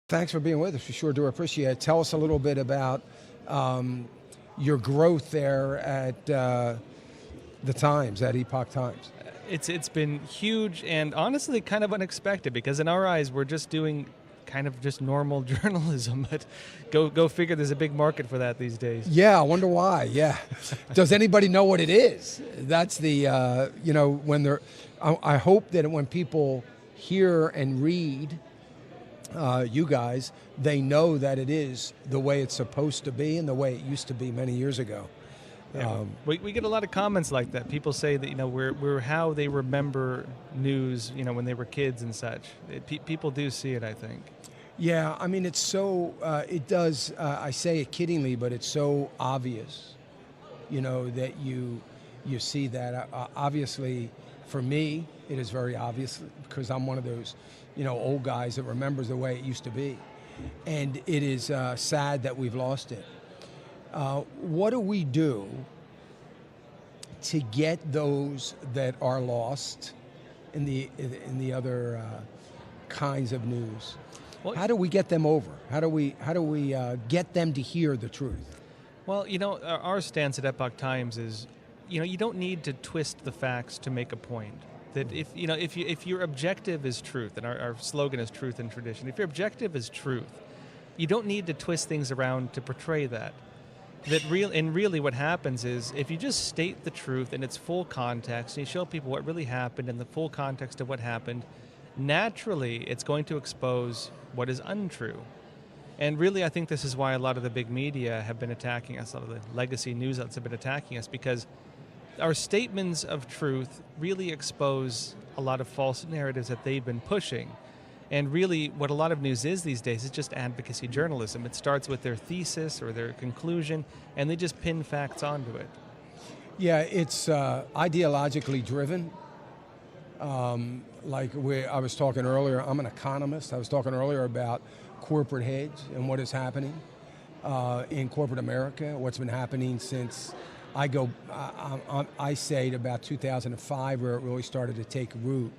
Thanks for being with us. We sure do appreciate it. Tell us a little bit about your growth there at the Times, at Epoch Times. It's been huge and honestly kind of unexpected because in our eyes we're just doing kind of just normal journalism, but go figure, there's a big market for that these days. Yeah, I wonder why. Yeah. Does anybody know what it is? That's the, when they're, I hope that when people hear and read you guys, they know that it is the way it's supposed to be and the way it used to be many years ago. Yeah, we get a lot of comments like that. People say that we're how they remember news, when they were kids and such. People do see it, I think. Yeah, I mean it's so it does. I say it kiddingly, but it's so obvious, that you see that. Obviously, for me, it is very obvious because I'm one of those, old guys that remembers the way it used to be, and it is sad that we've lost it. What do we do to get those that are lost in the other kinds of news? Well, how do we get them over? How do we get them to hear the truth? Well, our stance at Epoch Times is, you don't need to twist the facts to make a point. That if your objective is truth, and our slogan is truth and tradition, if your objective is truth, you don't need to twist things around to portray that. Really what happens is if you just state the truth in its full context and you show people what really happened in the full context of what happened, naturally it's going to expose what is untrue. And really I think this is why a lot of the big media have been attacking us, a lot of the legacy news outlets have been attacking us, because our statements of truth really expose a lot of false narratives that they've been pushing. And really, what a lot of news is these days is just advocacy journalism. It starts with their thesis or their conclusion, and they just pin facts onto it. Yeah, it's ideologically driven. I was talking earlier, I'm an economist. I was talking earlier about corporate heads and what is happening in corporate America, what's been happening since I say to about 2005 where it really started to take root.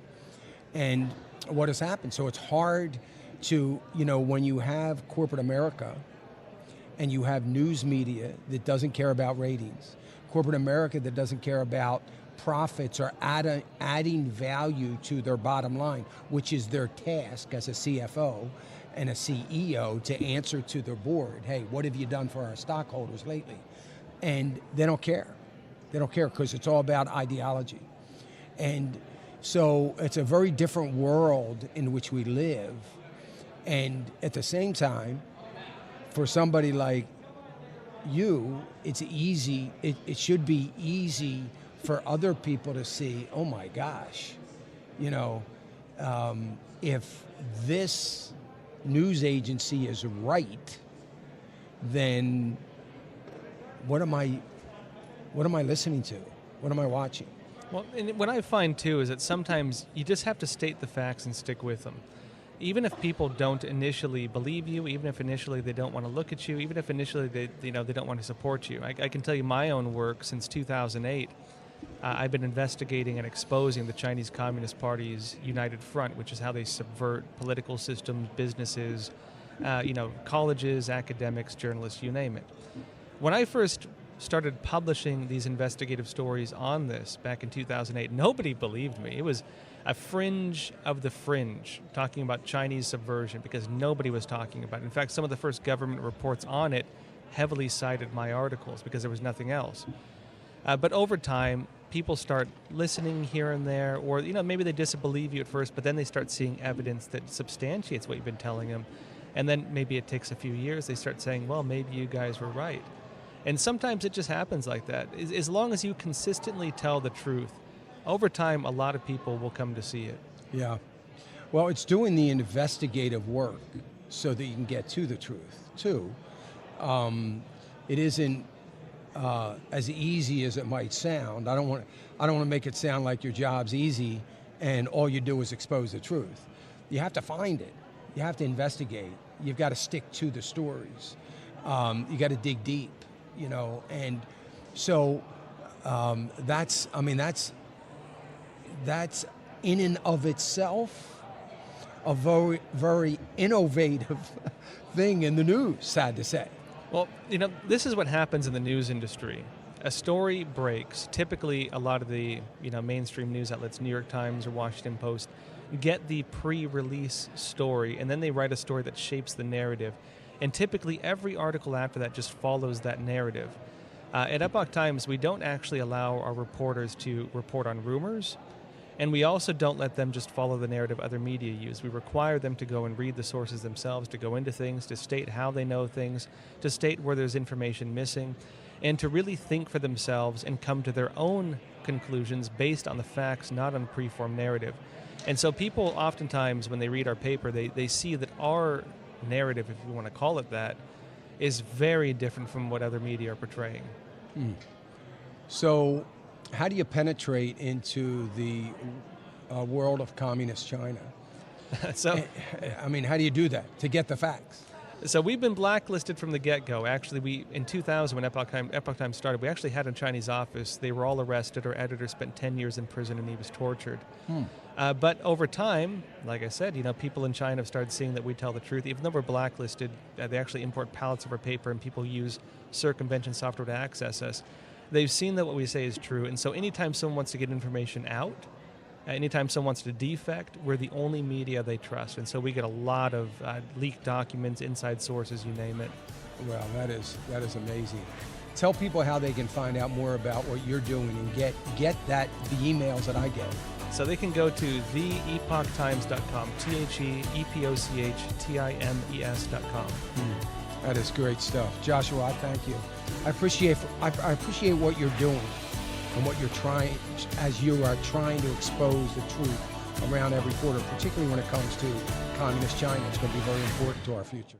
And what has happened. So it's hard to, when you have corporate America and you have news media that doesn't care about ratings, corporate America that doesn't care about profits or adding value to their bottom line, which is their task as a CFO and a CEO to answer to their board, hey, what have you done for our stockholders lately? And they don't care. They don't care because it's all about ideology. And so it's a very different world in which we live. And at the same time, for somebody like you, it's easy, it should be easy for other people to see, oh my gosh, if this news agency is right, then what am I listening to? What am I watching? Well, and what I find too is that sometimes you just have to state the facts and stick with them. Even if people don't initially believe you, even if initially they don't want to look at you, even if initially they don't want to support you. I can tell you my own work since 2008. I've been investigating and exposing the Chinese Communist Party's United Front, which is how they subvert political systems, businesses, colleges, academics, journalists, you name it. When I first started publishing these investigative stories on this back in 2008, nobody believed me. It was a fringe of the fringe talking about Chinese subversion because nobody was talking about it. In fact, some of the first government reports on it heavily cited my articles because there was nothing else. But over time, people start listening here and there, or maybe they disbelieve you at first, but then they start seeing evidence that substantiates what you've been telling them. And then maybe it takes a few years, they start saying, well, maybe you guys were right. And sometimes it just happens like that. As long as you consistently tell the truth, over time, a lot of people will come to see it. Yeah. Well, it's doing the investigative work so that you can get to the truth, too. It isn't as easy as it might sound. I don't want to make it sound like your job's easy and all you do is expose the truth. You have to find it. You have to investigate. You've got to stick to the stories. You got to dig deep. And so that's in and of itself a very, very innovative thing in the news, sad to say. Well, this is what happens in the news industry. A story breaks. Typically, a lot of the mainstream news outlets, New York Times or Washington Post, get the pre-release story, and then they write a story that shapes the narrative. And typically, every article after that just follows that narrative. At Epoch Times, we don't actually allow our reporters to report on rumors, and we also don't let them just follow the narrative other media use. We require them to go and read the sources themselves, to go into things, to state how they know things, to state where there's information missing, and to really think for themselves and come to their own conclusions based on the facts, not on preformed narrative. And so people oftentimes, when they read our paper, they see that our narrative, if you want to call it that, is very different from what other media are portraying. So how do you penetrate into the world of communist China? I mean, how do you do that to get the facts? So we've been blacklisted from the get-go. Actually, in 2000, when Epoch Times started, we actually had a Chinese office. They were all arrested. Our editor spent 10 years in prison, and he was tortured. But over time, like I said, people in China have started seeing that we tell the truth. Even though we're blacklisted, they actually import pallets of our paper, and people use circumvention software to access us. They've seen that what we say is true, and so anytime someone wants to get information out, anytime someone wants to defect, we're the only media they trust. And so we get a lot of leaked documents, inside sources, you name it. Well, that is amazing. Tell people how they can find out more about what you're doing and get the emails that I get. So they can go to theepochtimes.com, TheEpochTimes.com. That is great stuff. Joshua, I thank you. I appreciate what you're doing and what you're trying, as you are trying to expose the truth around every corner, particularly when it comes to communist China. It's going to be very important to our future.